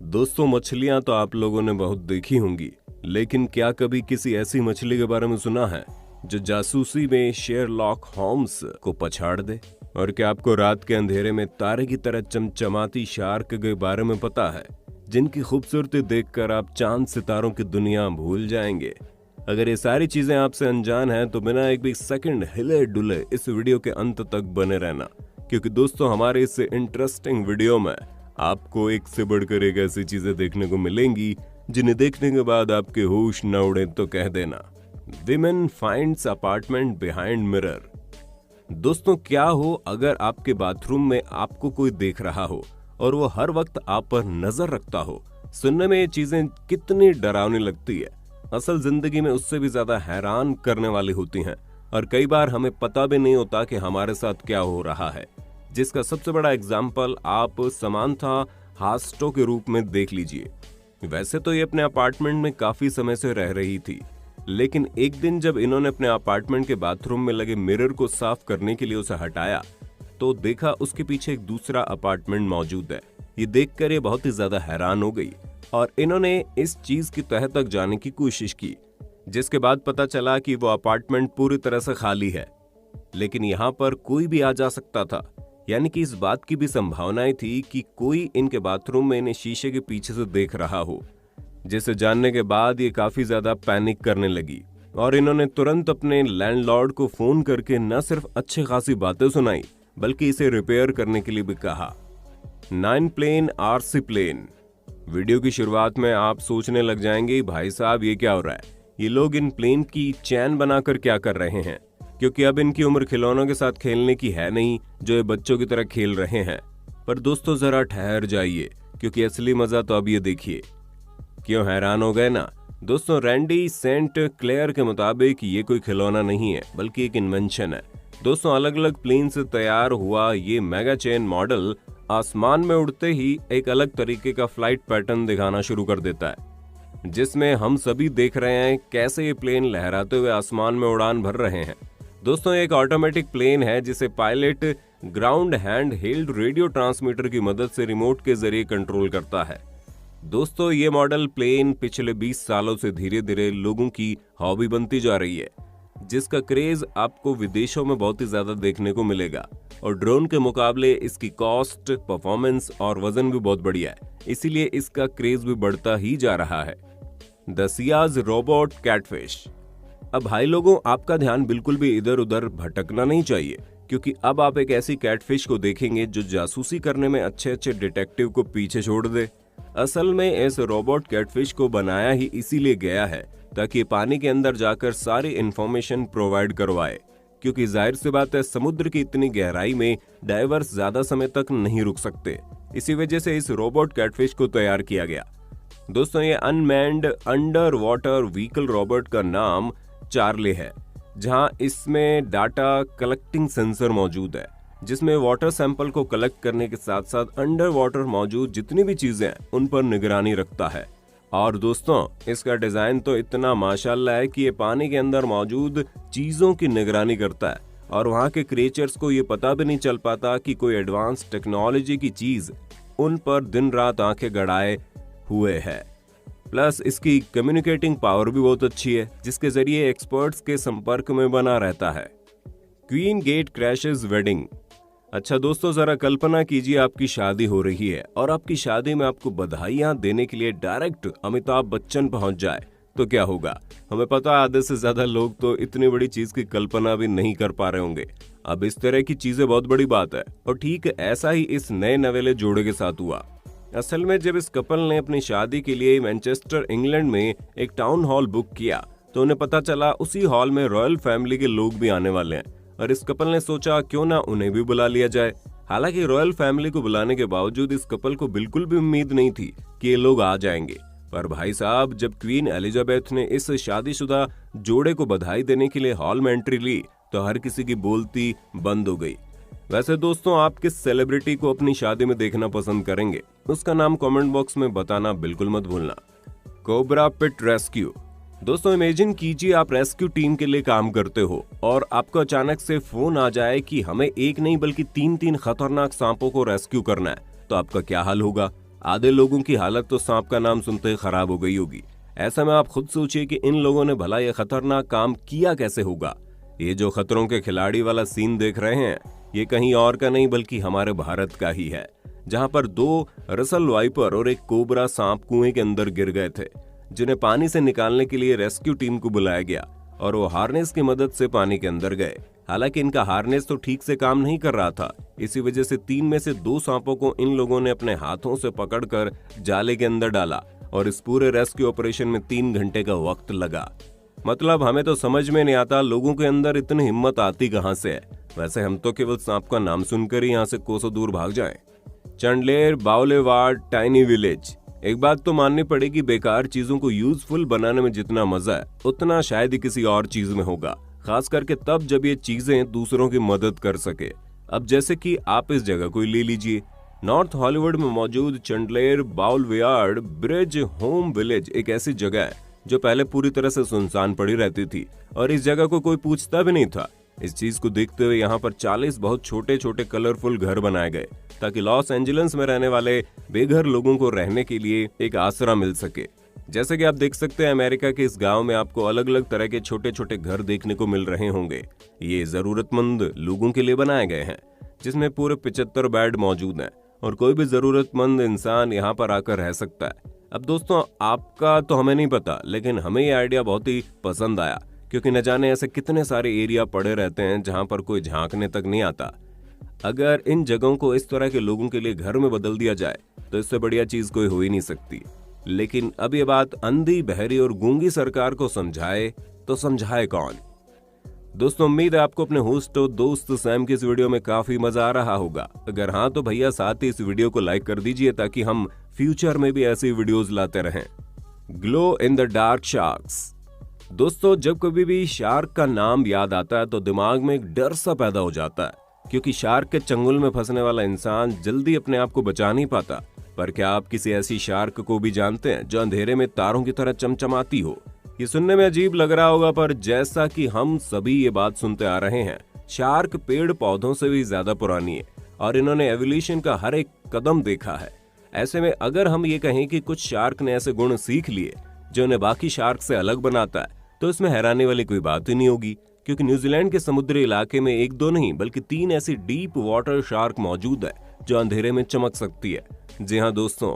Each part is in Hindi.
दोस्तों, मछलियां तो आप लोगों ने बहुत देखी होंगी, लेकिन क्या कभी किसी ऐसी मछली के बारे में सुना है जो जासूसी में शेरलॉक होम्स को पछाड़ दे? और क्या आपको रात के अंधेरे में तारे की तरह चमचमाती शार्क के बारे में पता है, जिनकी खूबसूरती देखकर आप चांद सितारों की दुनिया भूल जाएंगे? अगर ये सारी चीजें आपसे अनजान हैं तो बिना एक भी सेकंड हिले डुले इस वीडियो के अंत तक बने रहना, क्योंकि दोस्तों हमारे इस इंटरेस्टिंग वीडियो में आपको एक से बढ़कर एक ऐसी चीजें देखने को मिलेंगी जिन्हें देखने के बाद आपके होश न उड़े तो कह देना, women finds apartment behind mirror. दोस्तों, क्या हो अगर आपके बाथरूम में आपको कोई देख रहा हो और वो हर वक्त आप पर नजर रखता हो? सुनने में ये चीजें कितनी डरावनी लगती है, असल जिंदगी में उससे भी ज्यादा हैरान करने वाली होती हैं, और कई बार हमें पता भी नहीं होता कि हमारे साथ क्या हो रहा है, जिसका सबसे बड़ा एग्जाम्पल आप समांथा हास्टो के रूप में देख लीजिए। वैसे तो ये अपने अपार्टमेंट में काफी समय से रह रही थी, लेकिन एक दिन जब इन्होंने अपने अपार्टमेंट के बाथरूम में लगे मिरर को साफ करने के लिए उसे हटाया तो देखा उसके पीछे एक दूसरा अपार्टमेंट मौजूद है। ये देखकर ये बहुत ही ज्यादा हैरान हो गई और इन्होंने इस चीज की तह तक जाने की कोशिश की, जिसके बाद पता चला कि वो अपार्टमेंट पूरी तरह से खाली है, लेकिन यहाँ पर कोई भी आ जा सकता था। यानी कि इस बात की भी संभावनाएं थी कि कोई इनके बाथरूम में इन्हें शीशे के पीछे से देख रहा हो, जिसे जानने के बाद ये काफी ज्यादा पैनिक करने लगी और इन्होंने तुरंत अपने लैंडलॉर्ड को फोन करके न सिर्फ अच्छी खासी बातें सुनाई बल्कि इसे रिपेयर करने के लिए भी कहा। 9 प्लेन आरसी प्लेन। वीडियो की शुरुआत में आप सोचने लग जाएंगे, भाई साहब ये क्या हो रहा है, ये लोग इन प्लेन की चैन बनाकर क्या कर रहे हैं, क्योंकि अब इनकी उम्र खिलौनों के साथ खेलने की है नहीं जो ये बच्चों की तरह खेल रहे हैं। पर दोस्तों जरा ठहर जाइए, क्योंकि असली मजा तो अब ये देखिए। क्यों हैरान हो गए ना? दोस्तों, रैंडी सेंट क्लेयर के मुताबिक ये कोई खिलौना नहीं है बल्कि एक इन्वेंशन है। दोस्तों, अलग अलग प्लेन से तैयार हुआ ये मेगा चेन मॉडल आसमान में उड़ते ही एक अलग तरीके का फ्लाइट पैटर्न दिखाना शुरू कर देता है, जिसमें हम सभी देख रहे हैं कैसे ये प्लेन लहराते हुए आसमान में उड़ान भर रहे हैं। दोस्तों, एक ऑटोमेटिक प्लेन है जिसे pilot ground hand held radio transmitter की मदद से रिमोट के जरिए कंट्रोल करता है। दोस्तों, ये मॉडल प्लेन पिछले 20 सालों से धीरे धीरे लोगों की हॉबी बनती जा रही है, जिसका क्रेज आपको विदेशों में बहुत ही ज्यादा देखने को मिलेगा। और ड्रोन के मुकाबले इसकी कॉस्ट, परफॉर्मेंस और वजन भी बहुत बढ़िया है, इसीलिए इसका क्रेज भी बढ़ता ही जा रहा है। The Ciaz robot catfish. अब भाई लोगों, आपका ध्यान बिल्कुल भी इधर उधर भटकना नहीं चाहिए, क्योंकि अब आप एक ऐसी कैटफिश को देखेंगे जो जासूसी करने में अच्छे अच्छे डिटेक्टिव को पीछे छोड़ दे। असल में इस रोबोट कैटफिश को बनाया ही इसीलिए गया है ताकि पानी के अंदर जाकर सारी इंफॉर्मेशन प्रोवाइड करवाए, क्योंकि जाहिर सी बात है समुद्र की इतनी गहराई में डाइवर्स ज्यादा समय तक नहीं रुक सकते। इसी वजह से इस रोबोट कैटफिश को तैयार किया गया। दोस्तों, ये unmanned under water vehicle robot का नाम चार्ली है, जहां इसमें डाटा कलेक्टिंग सेंसर मौजूद है, जिसमें वाटर सैंपल को कलेक्ट करने के साथ साथ अंडर वाटर मौजूद जितनी भी चीजें हैं उन पर निगरानी रखता है। और दोस्तों, इसका डिजाइन तो इतना माशाल्लाह है कि ये पानी के अंदर मौजूद चीजों की निगरानी करता है और वहां के क्रिएचर्स को ये पता भी नहीं चल पाता कि कोई एडवांस टेक्नोलॉजी की चीज उन पर दिन रात आंखें गड़ाए हुए है। प्लस इसकी कम्युनिकेटिंग पावर भी बहुत अच्छी है, जिसके जरिए एक्सपर्ट्स के संपर्क में बना रहता है। Queen gate crashes wedding. अच्छा दोस्तों, जरा कल्पना कीजिए आपकी शादी हो रही है और आपकी शादी में आपको बधाइयां देने के लिए डायरेक्ट अमिताभ बच्चन पहुंच जाए तो क्या होगा? हमें पता है आधे से ज्यादा लोग तो इतनी बड़ी चीज की कल्पना भी नहीं कर पा रहे होंगे। अब इस तरह की चीजें बहुत बड़ी बात है, और ठीक ऐसा ही इस नए नवेले जोड़े के साथ हुआ। असल में जब इस कपल ने अपनी शादी के लिए मैनचेस्टर इंग्लैंड में एक टाउन हॉल बुक किया तो उन्हें पता चला उसी हॉल में रॉयल फैमिली के लोग भी आने वाले हैं, और इस कपल ने सोचा क्यों ना उन्हें भी बुला लिया जाए। हालांकि रॉयल फैमिली को बुलाने के बावजूद इस कपल को बिल्कुल भी उम्मीद नहीं थी कि ये लोग आ जाएंगे। पर भाई साहब, जब क्वीन एलिजाबेथ ने इस शादीशुदा जोड़े को बधाई देने के लिए हॉल में एंट्री ली तो हर किसी की बोलती बंद हो गई। वैसे दोस्तों, आप किस सेलिब्रिटी को अपनी शादी में देखना पसंद करेंगे? उसका नाम कमेंट बॉक्स में बताना बिल्कुल मत भूलना। कोबरा पिट रेस्क्यू। दोस्तों इमेजिन कीजिए आप रेस्क्यू टीम के लिए काम करते हो और आपको अचानक से फोन आ जाए कि हमें एक नहीं बल्कि 3 खतरनाक सांपों को रेस्क्यू करना है, तो आपका क्या हाल होगा। आधे लोगों की हालत तो सांप का नाम सुनते ही खराब हो गई होगी। ऐसा में आप खुद सोचिए कि इन लोगों ने भला यह खतरनाक काम किया कैसे होगा। ये जो खतरों के खिलाड़ी वाला सीन देख रहे हैं, ये कहीं और का नहीं बल्कि हमारे भारत का ही है, जहां पर 2 रसल वाइपर और एक कोबरा सांप कुएं के अंदर गिर गए थे, जिन्हें पानी से निकालने के लिए रेस्क्यू टीम को बुलाया गया और वो हार्नेस की मदद से पानी के अंदर गए। हालांकि इनका हार्नेस तो ठीक से काम नहीं कर रहा था, इसी वजह से 3 में से 2 सांपों को इन लोगों ने अपने हाथों से पकड़कर जाले के अंदर डाला और इस पूरे रेस्क्यू ऑपरेशन में 3 घंटे का वक्त लगा। मतलब हमें तो समझ में नहीं आता लोगों के अंदर इतनी हिम्मत आती कहां से है। वैसे हम तो केवल सांप का नाम सुनकर ही यहाँ से कोसों दूर भाग जाएं। चंडलेर बावलेवाड़ टाइनी विलेज। एक बात तो माननी पड़ेगी, बेकार चीजों को यूजफुल बनाने में जितना मजा है उतना शायद ही किसी और चीज में होगा, खास करके तब जब ये चीजें दूसरों की मदद कर सके। अब जैसे कि आप इस जगह को ले लीजिए, नॉर्थ हॉलीवुड में मौजूद चंडलेर बावलेवाड़ ब्रिज होम विलेज एक ऐसी जगह है जो पहले पूरी तरह से सुनसान पड़ी रहती थी और इस जगह को कोई पूछता भी नहीं था। इस चीज को देखते हुए यहाँ पर 40 बहुत छोटे छोटे कलरफुल घर बनाए गए ताकि लॉस एंजलिस में रहने वाले बेघर लोगों को रहने के लिए एक आसरा मिल सके। जैसे कि आप देख सकते हैं अमेरिका के इस गांव में आपको अलग अलग तरह के छोटे छोटे घर देखने को मिल रहे होंगे। ये जरूरतमंद लोगों के लिए बनाए गए हैं, जिसमें पूरे 75 बेड मौजूद हैं और कोई भी जरूरतमंद इंसान यहाँ पर आकर रह सकता है। अब दोस्तों आपका तो हमें नहीं पता, लेकिन हमें ये आइडिया बहुत ही पसंद आया, क्योंकि न जाने ऐसे कितने सारे एरिया पड़े रहते हैं जहां पर कोई झांकने तक नहीं आता। अगर इन जगहों को इस तरह के लोगों के लिए घर में बदल दिया जाए तो इससे बढ़िया चीज कोई हो ही नहीं सकती। लेकिन अब ये बात अंधी, बहरी और गूंगी सरकार को समझाए तो समझाए कौन। दोस्तों उम्मीद है आपको अपने होस्ट और दोस्त सैम की इस वीडियो में काफी मजा आ रहा होगा। अगर हाँ तो भैया साथ ही इस वीडियो को लाइक कर दीजिए ताकि हम फ्यूचर में भी ऐसी वीडियोस लाते रहें। Glow in the dark sharks. दोस्तों जब कभी भी शार्क का नाम याद आता है तो दिमाग में एक डर सा पैदा हो जाता है, क्योंकि शार्क के चंगुल में फंसने वाला इंसान जल्दी अपने आप को बचा नहीं पाता। पर क्या आप किसी ऐसी शार्क को भी जानते हैं जो अंधेरे में तारों की तरह चमचमाती हो? ये सुनने में अजीब लग रहा होगा, पर जैसा कि हम सभी ये बात सुनते आ रहे हैं, शार्क पेड़ पौधों से भी ज्यादा पुरानी है और इन्होंने एवोल्यूशन का हर एक कदम देखा है। ऐसे में अगर हम ये कहें कि कुछ शार्क ने ऐसे गुण सीख लिए जो उन्हें बाकी शार्क से अलग बनाता है, तो इसमें हैरानी वाली कोई बात ही नहीं होगी, क्योंकि न्यूजीलैंड के समुद्री इलाके में 1-2 नहीं बल्कि 3 ऐसी डीप वाटर शार्क मौजूद है जो अंधेरे में चमक सकती है। जी हाँ दोस्तों,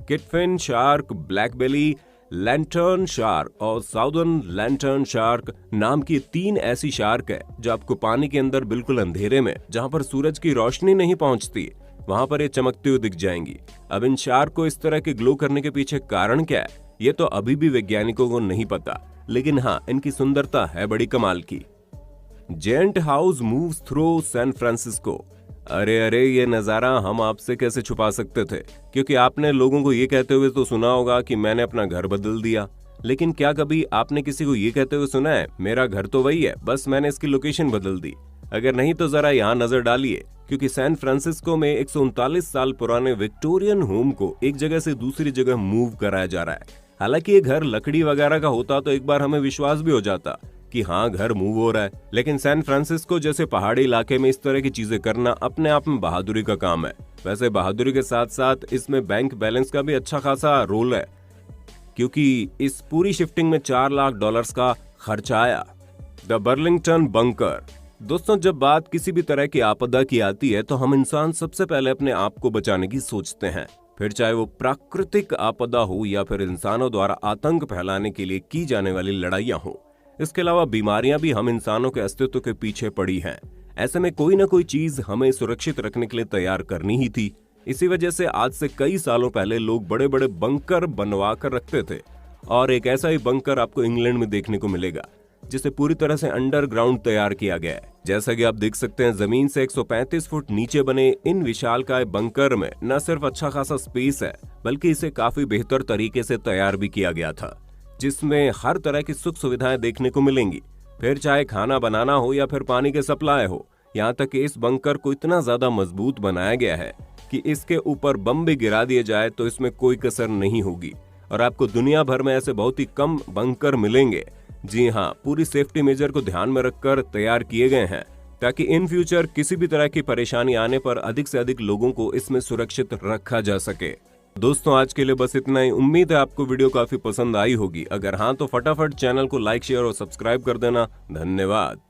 किटफिन शार्क, ब्लैक बेली, लैंटर्न शार्क और साउदर्न लैंटर्न शार्क नाम की 3 ऐसी शार्क है जो आपको पानी के अंदर बिल्कुल अंधेरे में, जहां पर सूरज की रोशनी नहीं पहुंचती, वहां पर ये चमकते हुए दिख जाएंगी। अब इन शार्क को इस तरह के ग्लो करने के पीछे कारण क्या है, ये तो अभी भी वैज्ञानिकों को नहीं पता, लेकिन हाँ इनकी सुंदरता है बड़ी कमाल की। Giant house moves through San Francisco. अरे ये नजारा हम आपसे कैसे छुपा सकते थे, क्योंकि आपने लोगों को ये कहते हुए तो सुना होगा कि मैंने अपना घर बदल दिया, लेकिन क्या कभी आपने किसी को ये कहते हुए सुना है मेरा घर तो वही है, बस मैंने इसकी लोकेशन बदल दी? अगर नहीं तो जरा यहाँ नजर डालिए, क्योंकि सैन फ्रांसिस्को में 139 साल पुराने विक्टोरियन होम को एक जगह से दूसरी जगह मूव कराया जा रहा है। हालांकि ये घर लकड़ी वगैरह का होता तो एक बार हमें विश्वास भी हो जाता कि हाँ घर मूव हो रहा है, लेकिन सैन फ्रांसिस्को जैसे पहाड़ी इलाके में इस तरह की चीजें करना अपने आप में बहादुरी का काम है। वैसे बहादुरी के साथ साथ इसमें बैंक बैलेंस का भी अच्छा खासा रोल है, क्योंकि इस पूरी शिफ्टिंग में $4 लाख का खर्चा आया। The Burlington bunker. दोस्तों जब बात किसी भी तरह की आपदा की आती है तो हम इंसान सबसे पहले अपने आप को बचाने की सोचते हैं, फिर चाहे वो प्राकृतिक आपदा हो या फिर इंसानों द्वारा आतंक फैलाने के लिए की जाने वाली लड़ाइयां हो। इसके अलावा बीमारियां भी हम इंसानों के अस्तित्व के पीछे पड़ी हैं। ऐसे में कोई ना कोई चीज हमें सुरक्षित रखने के लिए तैयार करनी ही थी। इसी वजह से आज से कई सालों पहले लोग बड़े बड़े बंकर बनवा कर रखते थे, और एक ऐसा ही बंकर आपको इंग्लैंड में देखने को मिलेगा जिसे पूरी तरह से अंडरग्राउंड तैयार किया गया है। जैसा कि आप देख सकते हैं जमीन से 135 फुट नीचे बने इन विशालकाय बंकर में न सिर्फ अच्छा खासा स्पेस है, बल्कि इसे काफी बेहतर तरीके से तैयार भी किया गया था, जिसमें हर तरह की सुख सुविधाएं देखने को मिलेंगी, फिर चाहे खाना बनाना हो या फिर पानी के सप्लाई हो। यहाँ तक कि इस बंकर को इतना ज्यादा मजबूत बनाया गया है कि इसके ऊपर बम भी गिरा दिए जाए तो इसमें कोई कसर नहीं होगी। और आपको दुनिया भर में ऐसे बहुत ही कम बंकर मिलेंगे। जी हाँ, पूरी सेफ्टी मेजर को ध्यान में रखकर तैयार किए गए हैं ताकि इन फ्यूचर किसी भी तरह की परेशानी आने पर अधिक से अधिक लोगों को इसमें सुरक्षित रखा जा सके। दोस्तों, आज के लिए बस इतना ही। उम्मीद है आपको वीडियो काफी पसंद आई होगी। अगर हाँ तो फटाफट चैनल को लाइक, शेयर और सब्सक्राइब कर देना। धन्यवाद।